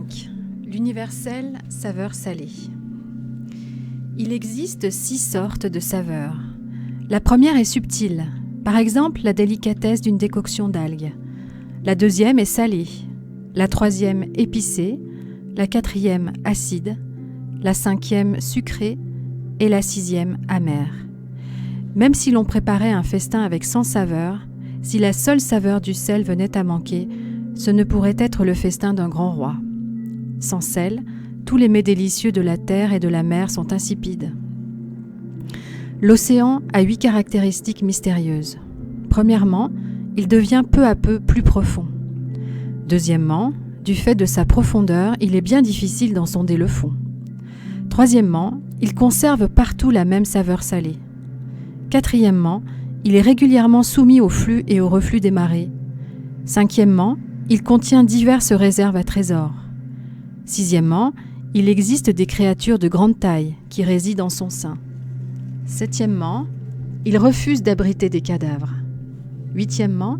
5. L'universelle saveur salée. Il existe 6 sortes de saveurs. La première est subtile, par exemple la délicatesse d'une décoction d'algues. La deuxième est salée, la troisième épicée, la quatrième acide, la cinquième sucrée et la sixième amère. Même si l'on préparait un festin avec 100 saveurs, si la seule saveur du sel venait à manquer, ce ne pourrait être le festin d'un grand roi. Sans sel, tous les mets délicieux de la terre et de la mer sont insipides. L'océan a 8 caractéristiques mystérieuses. Premièrement, il devient peu à peu plus profond. Deuxièmement, du fait de sa profondeur, il est bien difficile d'en sonder le fond. Troisièmement, il conserve partout la même saveur salée. Quatrièmement, il est régulièrement soumis au flux et au reflux des marées. Cinquièmement, il contient diverses réserves à trésors. Sixièmement, il existe des créatures de grande taille qui résident en son sein. Septièmement, il refuse d'abriter des cadavres. Huitièmement,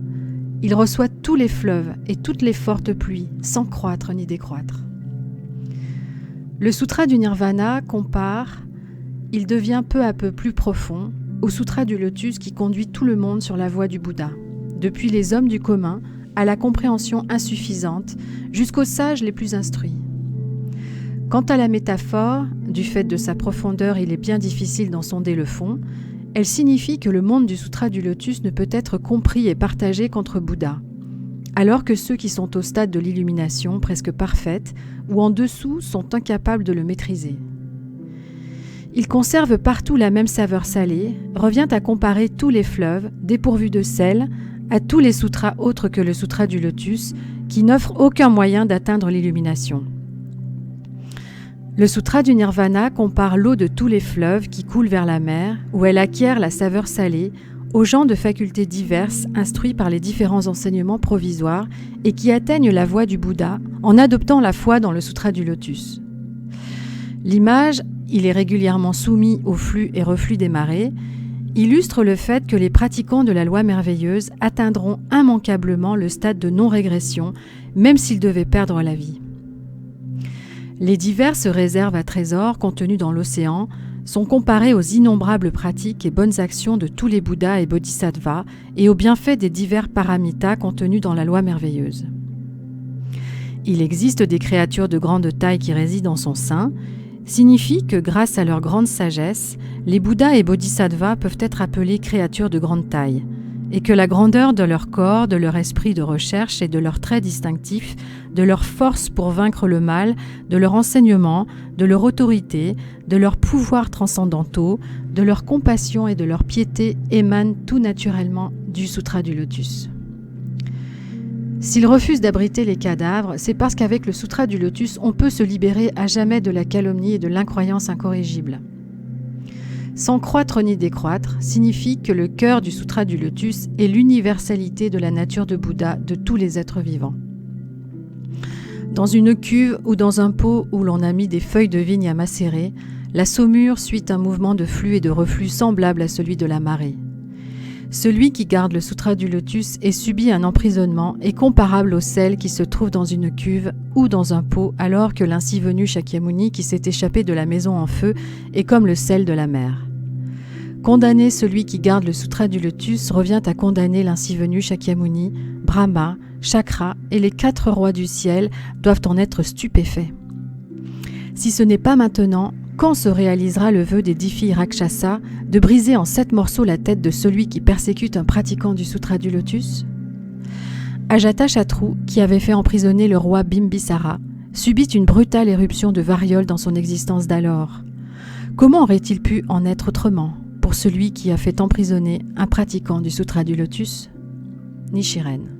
il reçoit tous les fleuves et toutes les fortes pluies sans croître ni décroître. Le Sutra du Nirvana compare « Il devient peu à peu plus profond » au Sutra du Lotus qui conduit tout le monde sur la voie du Bouddha, depuis les hommes du commun à la compréhension insuffisante jusqu'aux sages les plus instruits. Quant à la métaphore, du fait de sa profondeur il est bien difficile d'en sonder le fond, elle signifie que le monde du Sutra du Lotus ne peut être compris et partagé qu'entre Bouddhas, alors que ceux qui sont au stade de l'illumination presque parfaite ou en dessous sont incapables de le maîtriser. Il conserve partout la même saveur salée, revient à comparer tous les fleuves, dépourvus de sel, à tous les sutras autres que le Sutra du Lotus, qui n'offrent aucun moyen d'atteindre l'illumination. Le Sutra du Nirvana compare l'eau de tous les fleuves qui coulent vers la mer, où elle acquiert la saveur salée, aux gens de facultés diverses instruits par les différents enseignements provisoires et qui atteignent la voie du Bouddha en adoptant la foi dans le Sutra du Lotus. L'image, il est régulièrement soumis au flux et reflux des marées, illustre le fait que les pratiquants de la loi merveilleuse atteindront immanquablement le stade de non-régression, même s'ils devaient perdre la vie. Les diverses réserves à trésors contenues dans l'océan sont comparées aux innombrables pratiques et bonnes actions de tous les Bouddhas et Bodhisattvas et aux bienfaits des divers paramitas contenus dans la loi merveilleuse. Il existe des créatures de grande taille qui résident en son sein, signifie que grâce à leur grande sagesse, les Bouddhas et Bodhisattvas peuvent être appelés créatures de grande taille, et que la grandeur de leur corps, de leur esprit de recherche et de leurs traits distinctifs, de leur force pour vaincre le mal, de leur enseignement, de leur autorité, de leurs pouvoirs transcendantaux, de leur compassion et de leur piété émanent tout naturellement du Sutra du Lotus. S'ils refusent d'abriter les cadavres, c'est parce qu'avec le Sutra du Lotus, on peut se libérer à jamais de la calomnie et de l'incroyance incorrigible. Sans croître ni décroître signifie que le cœur du Sutra du Lotus est l'universalité de la nature de Bouddha de tous les êtres vivants. Dans une cuve ou dans un pot où l'on a mis des feuilles de vigne à macérer, la saumure suit un mouvement de flux et de reflux semblable à celui de la marée. Celui qui garde le Sutra du Lotus et subit un emprisonnement est comparable au sel qui se trouve dans une cuve ou dans un pot, alors que l'ainsi venu Shakyamuni qui s'est échappé de la maison en feu est comme le sel de la mer. Condamner celui qui garde le Sutra du Lotus revient à condamner l'ainsi venu Shakyamuni, Brahma, Chakra et les 4 rois du ciel doivent en être stupéfaits. Si ce n'est pas maintenant, quand se réalisera le vœu des 10 filles Rakshasa de briser en 7 morceaux la tête de celui qui persécute un pratiquant du Sutra du Lotus ? Ajatashatru, qui avait fait emprisonner le roi Bimbisara, subit une brutale éruption de variole dans son existence d'alors. Comment aurait-il pu en être autrement pour celui qui a fait emprisonner un pratiquant du Sutra du Lotus ? Nichiren.